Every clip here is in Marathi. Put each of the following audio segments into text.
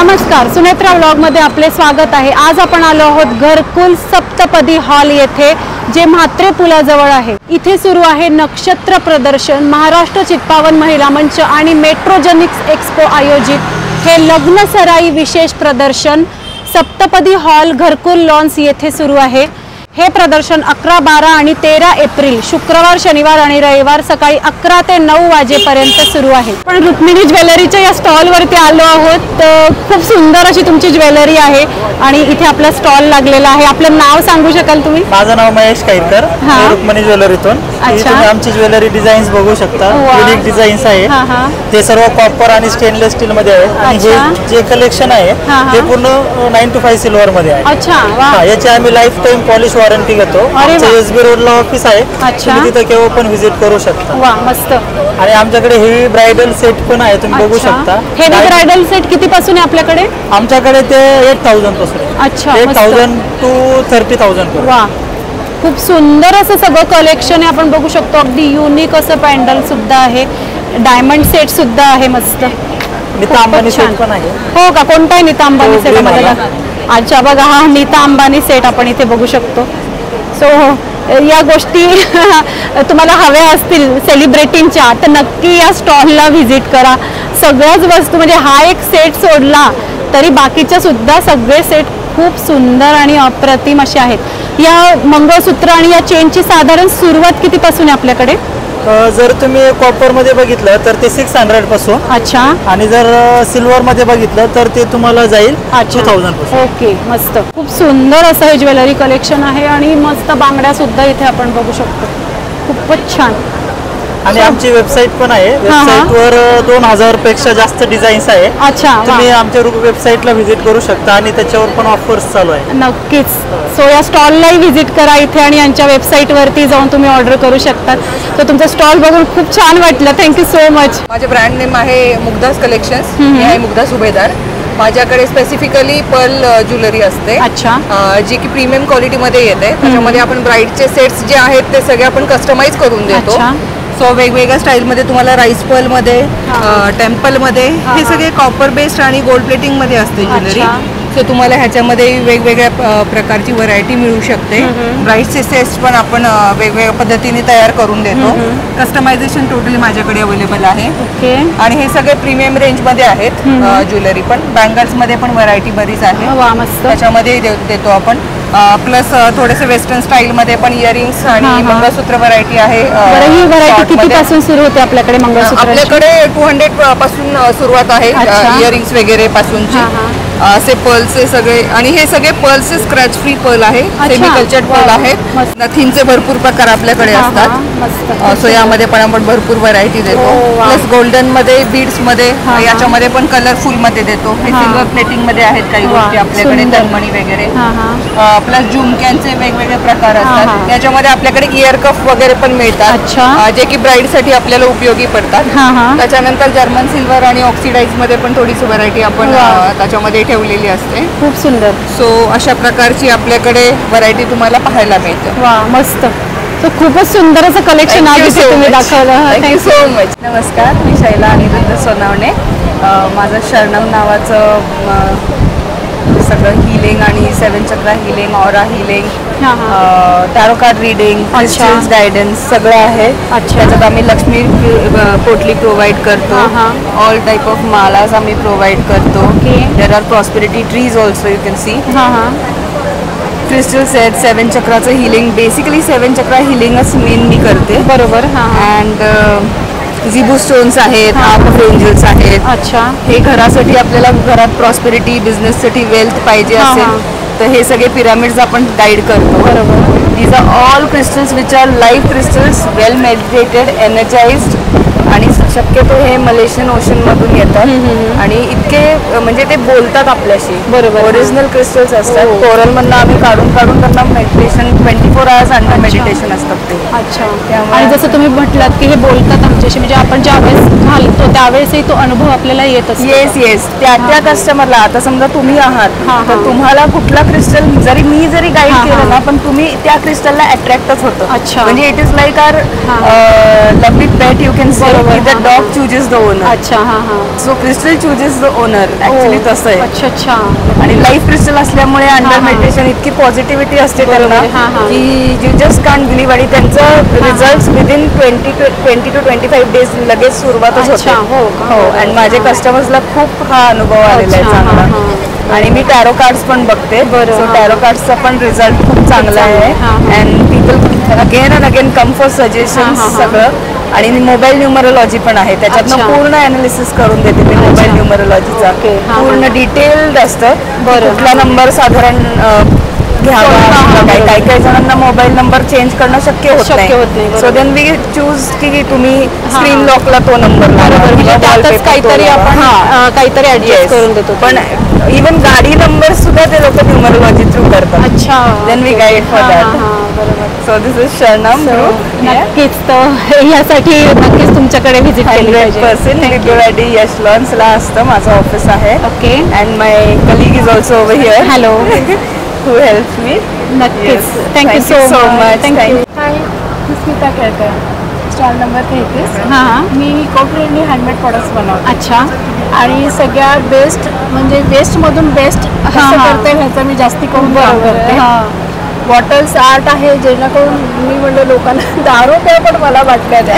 नमस्कार, सुनेत्रा व्लॉगमध्ये आपले स्वागत आहे। आज आपण आलो आहोत घरकुल सप्तपदी हॉल येथे, जे म्हात्रे पुलाजवळ आहे। इथे सुरू आहे नक्षत्र प्रदर्शन। महाराष्ट्र चित्पावन महिला मंच आणि मेट्रोजेनिक्स एक्सपो आयोजित हे लग्न सराई विशेष प्रदर्शन सप्तपदी हॉल घरकुल लॉन्स येथे सुरू आहे। हे प्रदर्शन 11, 12 आणि 13 एप्रिल शुक्रवार, शनिवार आणि रविवार सकाळी 11 ते 9 वाजेपर्यंत सुरू आहे। पण रुक्मिणी ज्वेलरीच्या या स्टॉल वरती आलो आहोत। खूप सुंदर अशी तुमची ज्वेलरी आहे आणि इथे आपला स्टॉल लागलेला आहे। आपलं नाव सांगू शकाल तुम्ही? माझं नाव महेश काईकर, रुक्मिणी ज्वेलरीतून। तुम्ही आमची ज्वेलरी डिझाईन्स बघू शकता, युनिक डिझाईन्स आहे। ते सर्व कॉपर आणि स्टेनलेस स्टील मध्ये आहे आणि हे जे कलेक्शन आहे ते पूर्ण 9 to 5 सिल्वर मध्ये आहे। अच्छा, वाह। याची आम्ही लाईफ टाइम पॉलिश वॉरंटी घेतो। एसबी रोडला ऑफिस आहे, तुम्ही तिथे केव्हा पण व्हिजिट करू शकता। वाह, मस्त। आणि आमच्याकडे हेवी ब्राइडल सेट पण आहे, तुम्ही बघू शकता। हेवी ब्राइडल सेट किती पासून आहे आपल्याकडे? आमच्याकडे ते 8000 पासून आहे। अच्छा, 8000 to 30,000। वाह, खूप सुंदर असं सगळं कलेक्शन आहे। आपण बघू शकतो अगदी युनिक असं पॅन्डल सुद्धा आहे, डायमंड सेट सुद्धा आहे, मस्त। नीता अंबानी सेट पण आहे। हो का? कोणता आहे नीता अंबानी सेट मध्ये? अच्छा, बघा, हा नीता अंबानी सेट आपण इथे बघू शकतो। सो या गोष्टी तुम्हाला हव्या असतील सेलिब्रिटींच्या तर नक्की या स्टॉलला व्हिजिट करा। सगळ्याच वस्तू म्हणजे हा एक सेट सोडला तरी बाकीच्या सुद्धा सगळे सेट खूप सुंदर आणि अप्रतिम असे आहेत। या मंगळसूत्र आणि या चेनची साधारण सुरुवात कितीपासून आहे आपल्याकडे? जर तुम्ही कॉपर मध्ये बघितलं तर ते 600 पासून। अच्छा। आणि जर सिल्वर मध्ये बघितलं तर ते तुम्हाला जाईल 2000 पासून। ओके, मस्त। खूप सुंदर असं हे ज्वेलरी कलेक्शन आहे आणि मस्त बांगड्या सुद्धा इथे आपण बघू शकतो, खूपच छान। आणि आमची वेबसाईट पण आहे, वेबसाईट वर 2000 पेक्षा जास्त डिझाईन्स आहे। अच्छा, तुम्ही आमच्या वेबसाईटला व्हिजिट करू शकता आणि त्याच्यावर पण ऑफर्स चालू आहे। नक्कीच। सो या स्टॉललाही व्हिजिट करा इथे आणि यांच्या वेबसाईट वरती जाऊन तुम्ही ऑर्डर करू शकता। तर तुमचा स्टॉल बघून खूप छान वाटलं, थँक्यू सो मच। माझे ब्रँड नेम आहे मुग्धास कलेक्शन्स, मी आहे मुग्धा सुभेदार। माझ्याकडे स्पेसिफिकली पर्ल ज्वेलरी असते। अच्छा। जी की प्रीमियम क्वालिटीमध्ये येते। त्याच्यामध्ये आपण ब्राईडचे सेट्स जे आहेत ते सगळे आपण कस्टमाइज करून देतो। सो वेगवेगळ्या स्टाईलमध्ये तुम्हाला राईस पर्लमध्ये, टेम्पलमध्ये, हे सगळे कॉपर बेस्ड आणि गोल्ड प्लेटिंगमध्ये असते ज्वेलरी। सो तुम्हाला ह्याच्यामध्ये वेगवेगळ्या प्रकारची व्हरायटी मिळू शकते। ब्राईडचे सेट्स पण आपण वेगवेगळ्या पद्धतीने तयार करून देतो। कस्टमायझेशन टोटली माझ्याकडे अवेलेबल आहे आणि हे सगळे प्रीमियम रेंजमध्ये आहेत। ज्वेलरी पण बँगल्समध्ये पण व्हरायटी बरीच आहे, त्याच्यामध्ये देतो आपण। प्लस थोडेसे वेस्टर्न स्टाईल मध्ये पण इयरिंग्स आणि मंगळसूत्र व्हरायटी आहे। ही व्हरायटी कितीपासून सुरू होते आपल्याकडे मंगळसूत्र? आपल्याकडे 200 पासून सुरुवात आहे इयरिंग्स वगैरे पासूनची। असे पर्ल्सचे सगळे, आणि हे सगळे पर्ल्सचे स्क्रॅच फ्री पर्ल आहे, सेमी कल्चर्ड पर्ल आहेत। नथिंगचे भरपूर प्रकार आपल्याकडे असतात। सो यामध्ये पण आपण भरपूर व्हरायटी देतो। प्लस गोल्डन मध्ये, बीड्स मध्ये, याच्यामध्ये पण कलरफुल मध्ये देतो। हे सिल्वर प्लेटिंग मध्ये आहेत काही गोष्टी आपल्याकडे, तन्मणी वगैरे। प्लस झुमक्यांचे वेगवेगळे प्रकार असतात। त्याच्यामध्ये आपल्याकडे इयर कफ वगैरे पण मिळतात, जे की ब्राईड साठी आपल्याला उपयोगी पडतात। त्याच्यानंतर जर्मन सिल्वर आणि ऑक्सिडाइज मध्ये पण थोडीशी व्हरायटी आपण त्याच्यामध्ये ठेवलेली असते। खूप सुंदर। सो अशा प्रकारची आपल्याकडे व्हरायटी तुम्हाला पाहायला मिळते। वाह, मस्त। तो खूपच सुंदर असं कलेक्शन आज तुम्ही दाखवलं, थँक्यू सो मच। नमस्कार, मी शैला अनिरुद्ध सोनावणे। माझं शरणम नावाचं सगळं हिलिंग आणि 7 chakra healing, aura healing, tarot card reading, crystals guidance सगळं आहे। त्याच्यात आम्ही लक्ष्मी पोटली प्रोव्हाइड करतो, ऑल टाइप ऑफ मालाज आम्ही प्रोव्हाइड करतो। There are prosperity trees also, you can see. Crystal set, 7 चक्राचं हिलिंग, बेसिकली 7 चक्रा हिलिंगच मेन मी करते, बरोबर। अँड झिबू स्टोन्स आहेत, हार्प ऑफ एंजल्स आहेत। अच्छा। हे घरासाठी आपल्याला घरात प्रॉस्पेरिटी, बिझनेससाठी वेल्थ पाहिजे असेल तर हे सगळे पिरामिड्स आपण गाईड करतो, बरोबर। These are all crystals which are live crystals, well meditated, energized, आणि शक्यतो हे मलेशियन ओशन मधून येतात आणि इतके म्हणजे ते बोलतात आपल्याशी, बरोबर। ओरिजिनल क्रिस्टल्स असतात, कोरल मधनं आम्ही काढून त्यांना मेडिटेशन 24 आवर्स अंडर मेडिटेशन असतात ते। अच्छा। आणि जसं तुम्ही म्हटलात की हे बोलतात आमच्याशी, म्हणजे आपण ज्या वेळेस घालतो त्यावेळेसही तो अनुभव आपल्याला येत असतो। येस, त्या कस्टमरला, आता समजा तुम्ही आहात तर तुम्हाला कुठला क्रिस्टल मी जरी गाईड केलं ना, पण तुम्ही त्या क्रिस्टलला अट्रॅक्टच होतं। अच्छा। म्हणजे it is like our lovely pet, you can say that dog chooses the owner. अच्छा. So crystal chooses the owner. Actually तसं आहे. अच्छा. आणि लाईफ क्रिस्टल असल्यामुळे अंडर मेडिटेशन इतकी पॉझिटिव्हिटी असते त्यांना की यू जस्ट कांट बिलीव्ह. आणि त्यांचं रिझल्ट विदिन 20 to 25 डेज लगेच सुरुवातच होते. हो. आणि माझ्या कस्टमर्सला खूप हा अनुभव आलेला आहे चांगला. आणि मी टॅरो कार्ड्स पण बघते. सो टॅरो कार्ड्सचा पण रिझल्ट खूप चांगला आहे. And people again and again come for suggestion सगळं. आणि मोबाईल न्यूमरोलॉजी पण आहे त्याच्यातनं पूर्ण अनालिसिस करून देते मी. मोबाईल न्यूमरोलॉजीचा पूर्ण डिटेल्ड असतं. कुठला नंबर साधारण घ्यावा. काही काही जणांना मोबाईल नंबर चेंज करणं शक्य होत नाही. सो देन वी चूज की तुम्ही स्क्रीन लॉकला तो नंबर काहीतरी आपण काहीतरी ऍडजस्ट करून देतो. पण इवन गाडी नंबर सुद्धा ते लोक न्यूमरोलॉजी थ्रू करतात. अच्छा. Then we guide for that. So this is Sharanam. नक्कीच. तर यासाठी नक्कीच तुमच्याकडे व्हिजिट केली पाहिजे. 100% बिबवेवाडी यश लॉन्सला असतं माझं ऑफिस आहे. Okay. And my colleague is also over here. Hello. who helps me. नक्कीच. Thank you so much. थँक्यू. हाय, स्मिता केळकर, स्टॉल नंबर 33. मी इको फ्रेंडली हँडमेड प्रोडक्ट्स बनवते. अच्छा. आणि सगळ्यात बेस्ट म्हणजे वेस्टमधून बेस्ट कसं करता येईल ह्याचं मी जास्ती करून काम करते. बॉटल्स आर्ट आहे जेणेकरून मी म्हणलं लोकांना 10 रुपये पण मला वाटल्या द्या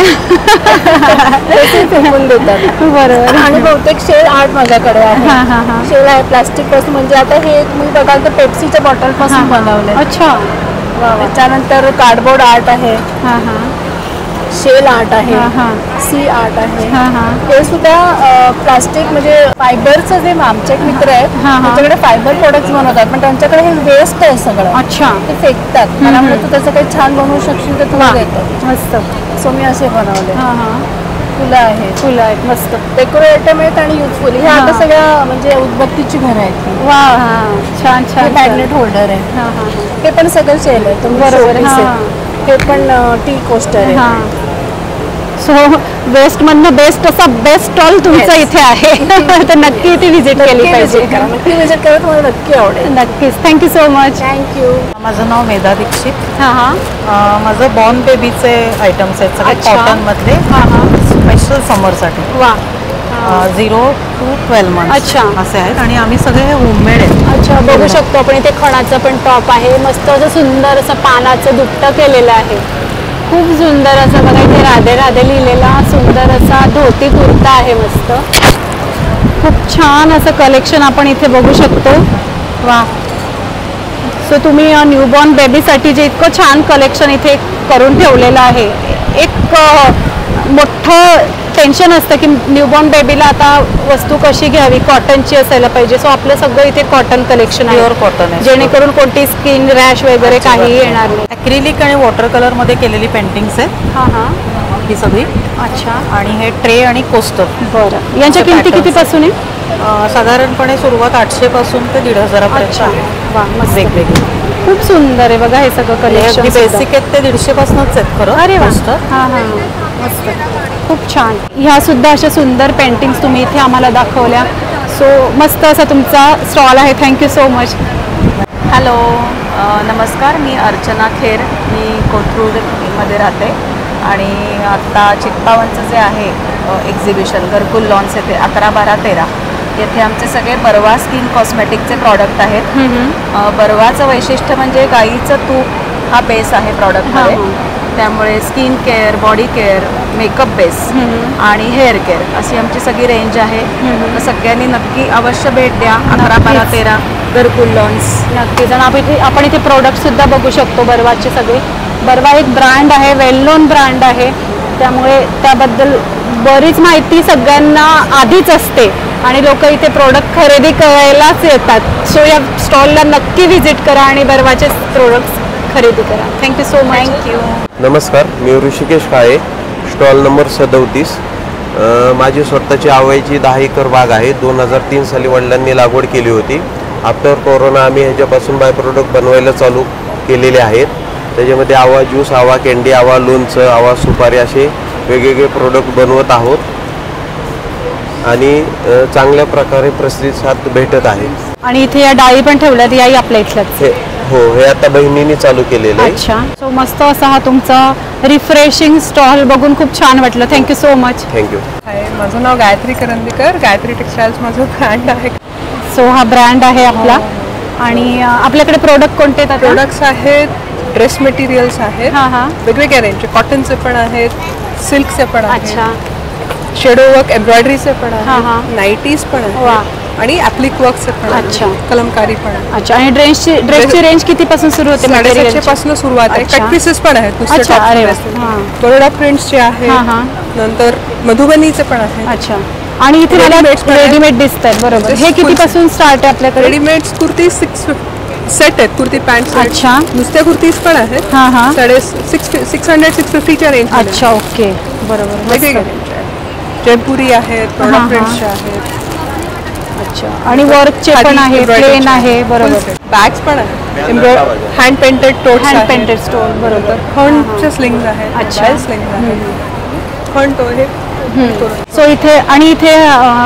फेकून देतात. बरोबर. आणि बहुतेक शेल आर्ट माझ्याकडे आहे. शेल आहे प्लास्टिक पासून. म्हणजे आता हे तुम्ही बघाल तर पेप्सीच्या बॉटल पासून बनवले. अच्छा. त्याच्यानंतर कार्डबोर्ड आर्ट आहे. शेल आर्ट आहे. सी आर्ट आहे. हे सुद्धा प्लास्टिक म्हणजे फायबरचं जे आमचे एक मित्र आहेत त्यांच्याकडे फायबर प्रोडक्ट्स बनवतात पण त्यांच्याकडे हे वेस्ट आहे सगळं. अच्छा. ते फेकतात. मला म्हणलं तू त्याचं काही छान बनवू शकशील तर तुला देतो. मस्त. सो मी असे बनवले. फुलं आहेत. फुलं आहेत. मस्त. डेकोरेटिव्ह आहेत आणि युजफुल. हे आता सगळ्या म्हणजे उदबत्तीची घरं आहेत. वा. छान छान. मॅग्नेट होल्डर आहे. हे पण सगळं शेल आहे. बरोबर. हे पण टी कोस्टर आहे. सो वेस्ट मधनं बेस्ट असा बेस्ट स्टॉल तुमचा इथे आहे. तर नक्की इथे व्हिजिट केली पाहिजे. नक्की व्हिजिट करा. तुम्हाला नक्की आवडेल. नक्कीच. Thank you so much. थँक्यू. माझं नाव मेधा दीक्षित. माझं बॉर्न बेबीचे आयटम्स आहेत सगळे कॉटन मधले. स्पेशल समरसाठी. वा. 0 to 12 months. अच्छा. असे आहेत आणि आम्ही सगळे होममेड आहेत. अच्छा. बघू शकतो आपण इथे खणाचं पण टॉप आहे. मस्त असं सुंदर असं पानाचं दुपटं केलेलं आहे. खूप सुंदर असं बघा इथे राधे राधे लिहिलेला सुंदर असा धोती कुर्ता आहे. मस्त. खूप छान असं कलेक्शन आपण इथे बघू शकतो. वा. सो तुम्ही न्यूबॉर्न बेबीसाठी जे इतकं छान कलेक्शन इथे करून ठेवलेलं आहे. एक मोठं टेन्शन असतं की न्यूबॉर्न बेबीला आता वस्तू कशी घ्यावी. कॉटनची असायला पाहिजे. सो आपलं सगळं इथे कॉटन कलेक्शन आहे. प्युअर कॉटन आहे. जेणेकरून कोणती स्किन रॅश वगैरे काही येणार नाही. ॲक्रिलिक आणि वॉटर कलर मध्ये केलेली पेंटिंग्स आहेत ही सगळी. अच्छा. आणि हे ट्रे आणि कोस्टर. बरं. यांच्या किमती कितीपासून आहे? साधारणपणे सुरुवात 800 पासून ते 1500 पर्यंत. वा. मस्त. वेगवेगळे. खूप सुंदर आहे बघा हे सगळं कलेक्शन. बेसिक आहेत ते 150 पासूनच आहेत खरं. अरे वा. मस्त. खूप छान. ह्या सुद्धा अशा सुंदर पेंटिंग्स तुम्ही इथे आम्हाला दाखवल्या. सो मस्त असा तुमचा स्टॉल आहे. Thank you so much. हॅलो. नमस्कार. मी अर्चना खेर. मी कोथरूडमध्ये राहते आणि आत्ता चित्पावनचं जे आहे एक्झिबिशन घरकुल लॉन्च येते 11, 12, 13 येथे आमचे सगळे बर्वा स्किन कॉस्मेटिकचे प्रॉडक्ट आहेत. बर्वाचं वैशिष्ट्य म्हणजे गाईचं तूप हा बेस आहे प्रॉडक्टमध्ये. त्यामुळे skin care, body care, makeup base आणि हेअर केअर अशी आमची सगळी रेंज आहे. तर सगळ्यांनी नक्की अवश्य भेट द्या. 11, 12, 13 घरकुल लॉन्च. नक्कीच. आणि आपण इथे प्रोडक्ट सुद्धा बघू शकतो बर्वाचे सगळे. बर्वा एक ब्रँड आहे. वेल नोन ब्रँड आहे. त्यामुळे त्याबद्दल बरीच माहिती सगळ्यांना आधीच असते आणि लोक इथे प्रोडक्ट खरेदी करायलाच येतात. सो या स्टॉलला नक्की व्हिजिट करा आणि बर्वाचे प्रोडक्ट्स खरेदी करा. Thank you so much. थँक्यू. नमस्कार. मी ऋषिकेश काळे. Stall number 37. माझी स्वतःची आवयाची 10 एकर बाग आहे. 2003 साली वडिलांनी लागवड केली होती. आफ्टर कोरोना आम्ही ह्याच्यापासून बाय प्रोडक्ट बनवायला चालू केलेले आहेत. त्याच्यामध्ये आवा ज्यूस, आवा कॅन्डी, आवा लोणचं, आवा सुपारी असे वेगवेगळे प्रोडक्ट बनवत आहोत आणि चांगल्या प्रकारे प्रतिसाद भेटत आहे. आणि इथे या डाळी पण ठेवल्यात. याही आपल्या इथल्याच. हो, हे आता बहिणीने चालू केलेलं आहे. अच्छा. सो मस्त असा हा तुमचा रिफ्रेशिंग स्टॉल बघून खूप छान वाटलं. Thank you so much. थँक्यू. हाय, माझं नाव गायत्री करंदीकर. गायत्री टेक्सटाईल्स माझं ब्रँड आहे. सो हा ब्रँड आहे आपला. आणि आपल्याकडे प्रोडक्ट कोणते आहेत? प्रोडक्ट्स आहेत, ड्रेस मटेरियल्स आहेत, वेगवेगळ्या रेंजचे, कॉटनचे पण आहेत, सिल्कचे पण आहेत, शेडो वर्क एम्ब्रॉयडरीचे पण आहेत, नाईटीज पण आहेत आणि ॲप्लिक वर्कचे पण आहेत, कलमकारी पण आहे. अच्छा. आणि ड्रेसची रेंज कितीपासून सुरू होते? 750 पासून सुरुवात आहे. कट पीसेस पण आहेत, बरोडा प्रिंट्सचे आहेत, नंतर मधुबनीचे पण आहेत. अच्छा. आणि इथे मला रेडीमेड दिसत आहेत. बरोबर. हे कितीपासून स्टार्ट आहे आपल्याकडे? रेडीमेड कुर्ती 650 सेट आहेत, कुर्ती पॅन्ट. अच्छा. नुसत्या कुर्तीज पण आहेत, 600-650च्या रेंज. अच्छा. ओके. बरोबर. वेगवेगळे जयपुरी आहेत, प्रोडक्ट प्रिंट्सचे आहेत. अच्छा. आणि वर्कचे पण आहे, प्लेन आहे. बरोबर. बॅग्स पण आहेत, hand painted टोट्स, hand painted stone. बरोबर. खंडचे स्लिंग्स आहेत. अच्छा. स्लिंग्स आहेत, खंड तो हे. सो इथे आणि इथे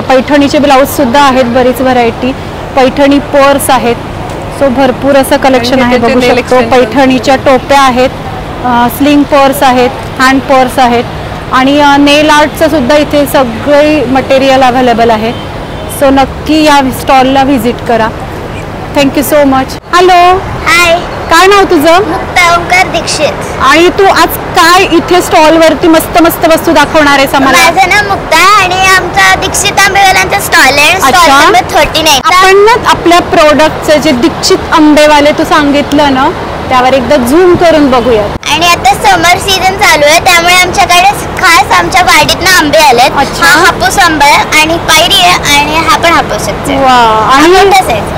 पैठणीचे ब्लाऊज सुद्धा आहेत, बरीच व्हरायटी. पैठणी पर्स आहेत. सो भरपूर असं कलेक्शन आहे, बघू शकतो. पैठणीच्या टोप्या आहेत, स्लिंग पर्स आहेत, हँड पर्स आहेत आणि नेल आर्टचं सुद्धा इथे सगळे मटेरियल अवेलेबल आहे. सो नक्की या स्टॉलला व्हिजिट करा. Thank you so much. हॅलो. हाय. काय नाव तुझं? मुक्ता ओंकार दीक्षित. आणि तू आज काय इथे स्टॉल वरती मस्त मस्त वस्तू दाखवणार आहेस आम्हाला? माझं नाव मुक्ता आणि आमचा दीक्षित आंबेवाल्यांचा स्टॉल आहे, स्टॉल नंबर 39. आपण ना आपल्या प्रोडक्टचे जे दीक्षित आंबेवाले तू सांगितलं ना, त्यावर एकदा झूम करून बघूयात. आणि आता समर सीझन चालू आहे, त्यामुळे आमच्याकडे खास आमच्या वाडीतनं आंबे आलेत. हा हापूस आंबा आहे आणि पायरी आहे आणि हा पण हापूस आहे. आणि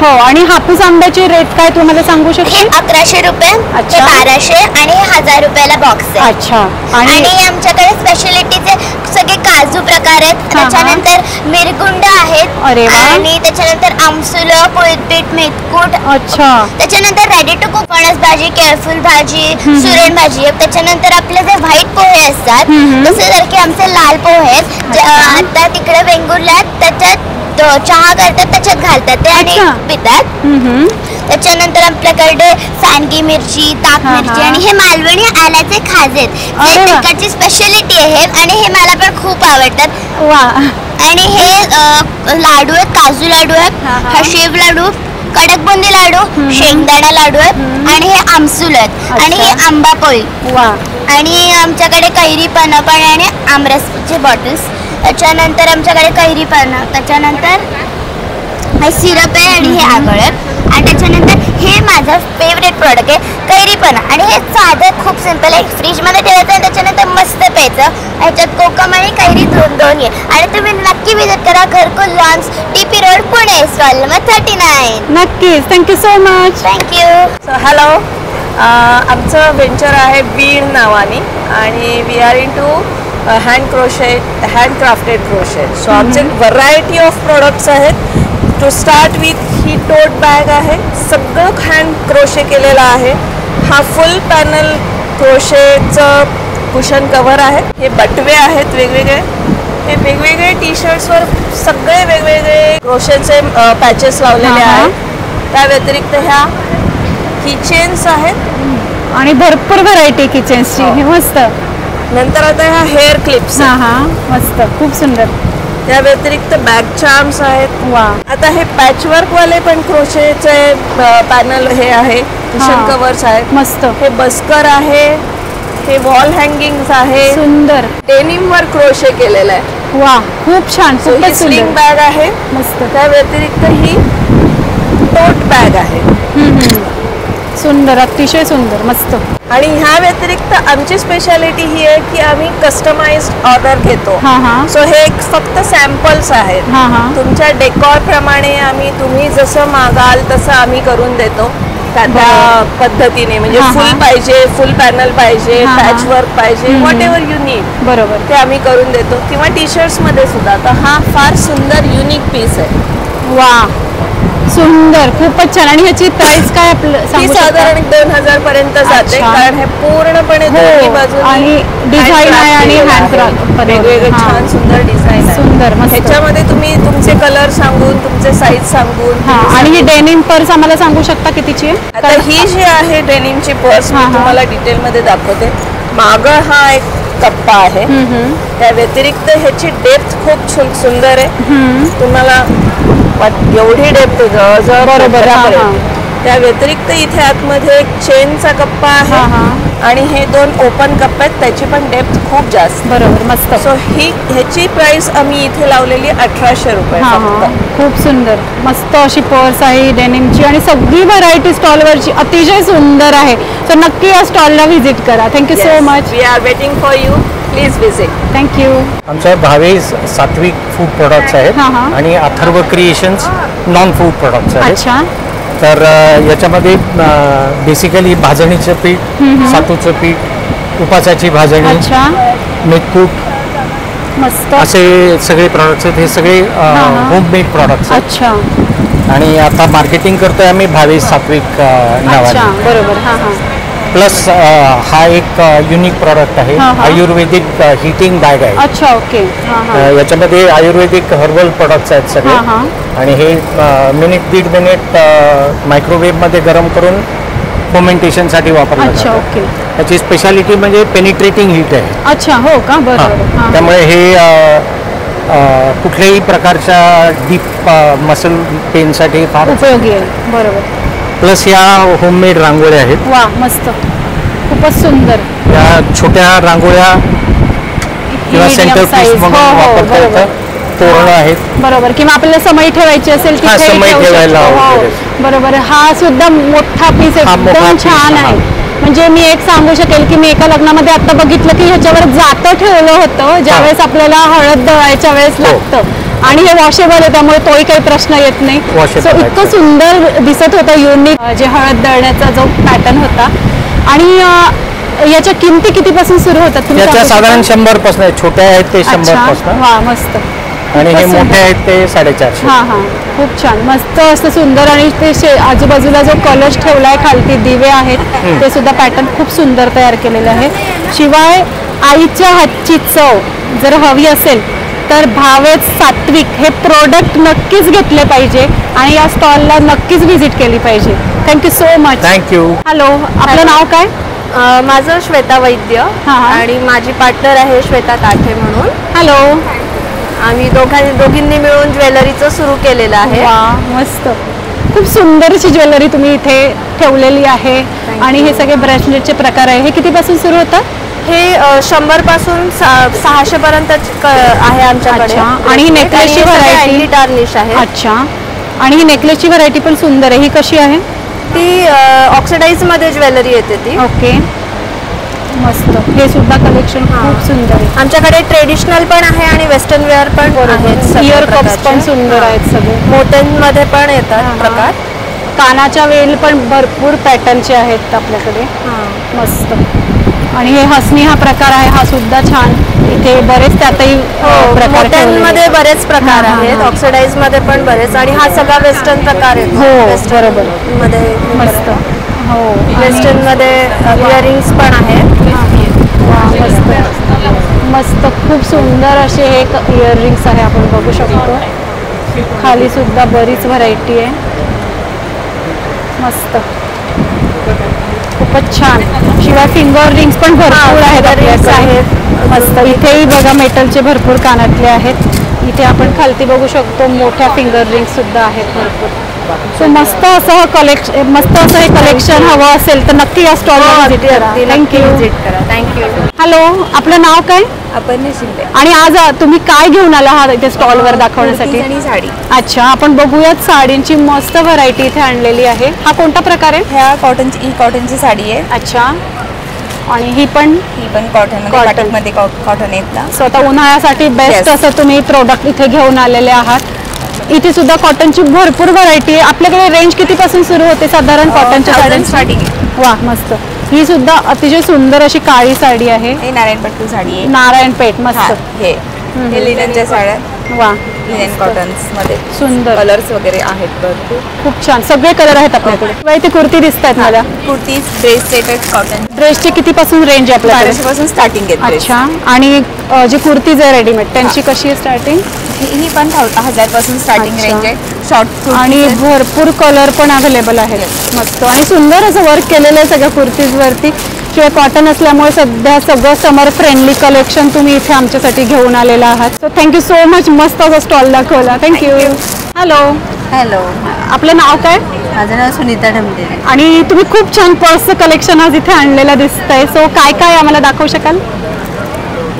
हो, आणि हापूस आंब्याची रेट काय तुम्हाला सांगू शकते? 1100 रुपये, 1200 आणि 1000 रुपयाला बॉक्स आहे. अच्छा. आणि आमच्याकडे स्पेशालिटीचे सगळे काजू प्रकार आहेत, त्याच्यानंतर मिरगुंड आहेत आणि त्याच्यानंतर आमसुलं, पोळीपीठ, मेथकूट. अच्छा. त्याच्यानंतर रेडी टू कुक फणस भाजी, केळफुल भाजी, सुरण भाजी आहे. त्याच्यानंतर आपले जे व्हाईट पोहे असतात, तसे आमचे लाल पोहे आहेत. आता तिकडे वेंगुर्ल्यात त्याच्यात चहा करतात, त्याच्यात घालतात ते आणि पितात. त्याच्यानंतर आपल्याकडे सांडगी मिरची, ताक मिरची आणि हे मालवणी आल्याचे खाजे आहेत. तिकडची स्पेशालिटी आहे आणि हे मला पण खूप आवडतात. आणि हे लाडू आहेत, काजू लाडू आहेत, हा शेव लाडू, कडक बुंदी लाडू, शेंगदाणा लाडू आहेत आणि हे आमसूल आहेत आणि हे आंबा पोळी. आणि आमच्याकडे कैरी पण आणि आमरसचे बॉटल्स. त्याच्यानंतर आमच्याकडे कैरी पण, त्याच्यानंतर हे सिरप आहे आणि हे आगळ आहे. आणि त्याच्यानंतर हे माझं फेवरेट प्रॉडक्ट आहे, कैरी पण. आणि हे साधं खूप सिम्पल आहे, फ्रीजमध्ये ठेवायचं आणि त्याच्यानंतर मस्त प्यायचं. ह्याच्यात कोकम आणि कैरी दोन आहे. आणि तुम्ही नक्की विजिट करा Gharkul lawns, TP road, Pune, stall number 39. नक्कीच. Thank you so much. Thank you. Hello. आमचं वेंचर आहे बीड नावाने आणि we are into hand crochet, hand crafted crochet. So आमचे व्हरायटी ऑफ प्रोडक्ट्स आहेत. टू स्टार्ट विथ ही टोट बॅग आहे, सगळं हँड क्रोशे केलेलं आहे. हा फुल पॅनल क्रोशेचं कुशन कव्हर आहे. हे बटवे आहेत वेगवेगळे. हे वेगवेगळे टी शर्ट्सवर सगळे वेगवेगळे क्रोशेचे पॅचेस लावलेले आहेत. त्या व्यतिरिक्त ह्या किचेन्स आहेत आणि भरपूर व्हरायटी किचन्सची. हे मस्त. नंतर आता ह्या हेअर क्लिप्स. मस्त, खूप सुंदर. त्या व्यतिरिक्त बॅग चार्म्स आहेत. आता हे पॅचवर्क वाले पण क्रोशेचे पॅनल हे आहे, कुशन कव्हर्स आहेत. मस्त. हे बस्कर आहे, हे वॉल हँगिंग्स आहे. सुंदर. डेनिम वर क्रोशे केलेलं आहे. वा, खूप छान. ही स्लिंग बॅग आहे. मस्त. त्या व्यतिरिक्त ही टोट बॅग आहे. सुंदर, अतिशय सुंदर, मस्त. आणि ह्या व्यतिरिक्त आमची स्पेशालिटी ही आहे की आम्ही कस्टमाइज्ड ऑर्डर घेतो. सो हे फक्त सॅम्पल्स आहेत. तुमच्या डेकॉर प्रमाणे आम्ही, तुम्ही जसं मागाल तसं आम्ही करून देतो त्या पद्धतीने. म्हणजे फुल पाहिजे, फुल पॅनल पाहिजे, पॅच वर्क पाहिजे, व्हॉट एव्हर यू नीड, बरोबर, ते आम्ही करून देतो. किंवा टी शर्ट्स मध्ये सुद्धा. तर हा फार सुंदर युनिक पीस आहे. वा, सुंदर, खूपच छान. आणि ह्याची प्राइस काय आपलं ती सांगू शकता? साधारण 2000 पर्यंत जाते, अच्छा. कारण हे पूर्णपणे दोन्ही बाजूने आणि डिझाईन आहे आणि हँडक्राफ्ट वेगवेगळे छान सुंदर डिझाईन आहे. सुंदर, मस्त. ह्याच्यामध्ये तुम्ही तुमचे कलर सांगून, तुमचे साईज सांगून. हा, आणि ही डेनिम पर्स आम्हाला सांगू शकता कितीची आहे? आता ही जी आहे डेनिमची पर्स मी तुम्हाला डिटेल मध्ये दाखवते. मागं हा एक कप्पा आहे, त्या व्यतिरिक्त ह्याची डेप्थ खूप सुंदर आहे. तुम्हाला एवढी डेप्थ जवळजवळ बरोबर. त्या व्यतिरिक्त इथे आतमध्ये एक चेनचा कप्पा आहे आणि हे 2 ओपन कप्पे आहेत, त्याची पण डेप्थ खूप जास्त. बरोबर, मस्त. सो ह्याची प्राइस आम्ही इथे लावलेली 1800 रुपये फक्त. खूप सुंदर, मस्त अशी पर्स आहे डेनिमची आणि सगळी व्हरायटी स्टॉलवरची अतिशय सुंदर आहे. तर नक्की या स्टॉलला व्हिजिट करा. Thank you so much. We are waiting for you, please visit. Thank you. आमच्या भावे सात्विक फूड प्रोडक्ट्स आहेत आणि Atharva creations non food products आहेत. अच्छा. तर याच्यामध्ये बेसिकली भाजणीचं पीठ, सातूचं पीठ, उपासाची भाजणी, मेथकूट, मस्त असे सगळे प्रॉडक्ट्स आहेत. हे सगळे होममेड प्रॉडक्ट्स आहेत. अच्छा. आणि आता मार्केटिंग करतोय आम्ही भावे सात्विक नावाने. बरोबर. प्लस हा एक युनिक प्रॉडक्ट आहे, आयुर्वेदिक हीटिंग बॅग आहे. अच्छा, ओके. याच्यामध्ये आयुर्वेदिक हर्बल प्रोडक्ट्स आहेत सगळे. आणि हे दीड मिनिट मायक्रोवेव्ह मध्ये गरम करून फर्मेंटेशनसाठी वापरलं अच्छा, जातं. ओके. याची स्पेशालिटी म्हणजे पेनिट्रेटिंग हीट आहे. अच्छा, हो का? बरोबर. त्यामुळे हे कुठल्याही प्रकारच्या डीप मसल पेनसाठी फार उपयोगी आहे. बरोबर. प्लस या होममेड रांगोळ्या आहेत. वा, मस्त, खूपच सुंदर. या छोट्या रांगोळ्या किंवा सेंटर पीस म्हणून वापरता येतं. तोरणं आहेत. बरोबर. किंवा आपल्याला समय ठेवायची असेल तिथे समय ठेवायला. बरोबर. हा सुद्धा मोठा पीस एकदम छान आहे. म्हणजे मी एक सांगू शकेल की मी एका लग्नामध्ये आता बघितलं की ह्याच्यावर जातं ठेवलं होतं, ज्यावेळेस आपल्याला हळद दळायच्या वेळेस लागतं. आणि हे वॉशेबल आहे, त्यामुळे तोही काही प्रश्न येत नाही. सो इतकं सुंदर दिसत होतं, युनिक जे हळद दळण्याचा जो पॅटर्न होता. आणि याच्या किमती कितीपासून सुरू होतात? याच्या साधारण 100 पासून, छोट्या आहेत ते 100 पासून. वा, मस्त. आणि हे मोठे आहेत ते 450. खूप छान, मस्त असं सुंदर. आणि ते आजूबाजूला जो कलश ठेवलाय, खालती दिवे आहेत, ते सुद्धा पॅटर्न खूप सुंदर तयार केलेलं आहे. शिवाय आईच्या हातची चव जर हवी असेल तर भावेच सात्विक हे प्रोडक्ट नक्कीच घेतले पाहिजे आणि या स्टॉलला नक्कीच व्हिजिट केली पाहिजे. Thank you so much. Thank you. Hello, आपलं नाव काय? माझं श्वेता वैद्य आणि माझी पार्टनर आहे श्वेता ताठे म्हणून. हॅलो. आम्ही दोघींनी मिळून ज्वेलरीचं सुरू केलेलं आहे. वा, मस्त. खूप सुंदर अशी ज्वेलरी तुम्ही इथे ठेवलेली आहे. आणि हे सगळे ब्रेसलेटचे प्रकार आहे. हे कितीपासून सुरू होतात? हे 100 पासून 600 पर्यंत आहे आमच्याकडे. आणि ही नेकलेसची व्हरायटी टार्निश आहे. अच्छा. आणि ही नेकलेसची व्हरायटी पण सुंदर आहे. ही कशी आहे? ती ऑक्सिडाइज मध्ये ज्वेलरी येते ती. ओके, मस्त. हे सुद्धा कलेक्शन खूप सुंदर आहे. आमच्याकडे ट्रेडिशनल पण आहे आणि वेस्टर्न वेअर पण आहेत. इयर कप्स पण सुंदर आहेत सगळे. मोटन मध्ये पण येतात प्रकार. कानाच्या वेल पण भरपूर पॅटर्नचे आहेत आपल्याकडे. मस्त. आणि हे हसणी हा प्रकार आहे, हा सुद्धा छान. इथे बरेच त्यातही मध्ये बरेच प्रकार आहेत, ऑक्सिडाइज मध्ये पण बरेच. आणि हा सगळा वेस्टर्न प्रकार आहे. हो, बरोबर. मध्ये मस्त. हो, वेस्टर्न मध्ये इयरिंग्स पण आहेत. मस्त मस्त, खूप सुंदर असे हे इयरिंग्स आहे, आपण बघू शकतो. खाली सुद्धा बरीच व्हरायटी आहे. मस्त, खूपच छान. शिवाय फिंगर रिंग्स पण भरपूर आहेत. मस्त. इथेही बघा मेटलचे भरपूर कानातले आहेत. इथे आपण खालती बघू शकतो मोठ्या फिंगर रिंग्स सुद्धा आहेत भरपूर. सो मस्त असं हे कलेक्शन हवं असेल तर नक्की या स्टॉलला व्हिजिट करा. थँक्यू. हॅलो, आपलं नाव काय? अपर्णा शिंदे. आणि आज तुम्ही काय घेऊन आला हा इथे स्टॉलवर दाखवण्यासाठी? साडी. अच्छा, आपण बघूयात. साडींची मस्त व्हरायटी इथे आणलेली आहे. हा कोणता प्रकार आहे? ह्या कॉटनची साडी आहे. अच्छा. आणि ही पण कॉटन मध्ये कॉटन येत ना. स्वतः उन्हाळ्यासाठी बेस्ट असं तुम्ही प्रोडक्ट इथे घेऊन आलेले आहात. इथे सुद्धा कॉटनची भरपूर व्हरायटी आहे. आपल्याकडे रेंज कितीपासून सुरू होते साधारण कॉटनच्या साड्यांची? वा, मस्त. ही सुद्धा अतिशय सुंदर अशी काळी साडी आहे. नारायणपेठ साडी आहे. नारायणपेठ, मस्त. हे लिननच्या साड्या. वा, लिनेन कॉटन्स मध्ये सुंदर कलर्स वगैरे आहेत भरपूर. खूप छान, सगळे कलर आहेत आपल्याकडे. बाई ती कुर्ती दिसतात मला. Kurtis, dress set cotton. ड्रेसची कितीपासून रेंज आहे आपल्याकडे? 1200 पासून स्टार्टिंग आहे. अच्छा, आणि जी कुर्तीज आहे रेडीमेड त्यांची कशी आहे स्टार्टिंग? ही पण 1000 पासून स्टार्टिंग अच्छा. रेंज आहे. शॉर्ट आणि भरपूर कलर पण अवेलेबल आहेत. मस्त आणि सुंदर असं वर्क केलेलं आहे सगळ्या कुर्तीज वरती. शिवाय कॉटन असल्यामुळे सध्या सगळं समर फ्रेंडली कलेक्शन तुम्ही इथे आमच्यासाठी घेऊन आलेला आहात. सो थँक्यू सो मच, मस्त असा स्टॉल दाखवला. थँक्यू. हॅलो, हॅलो, आपलं नाव काय? माझं नाव सुनीता ढमटे. आणि तुम्ही खूप छान पर्सचं कलेक्शन आज इथे आणलेलं दिसतंय. सो काय काय आम्हाला दाखवू शकाल?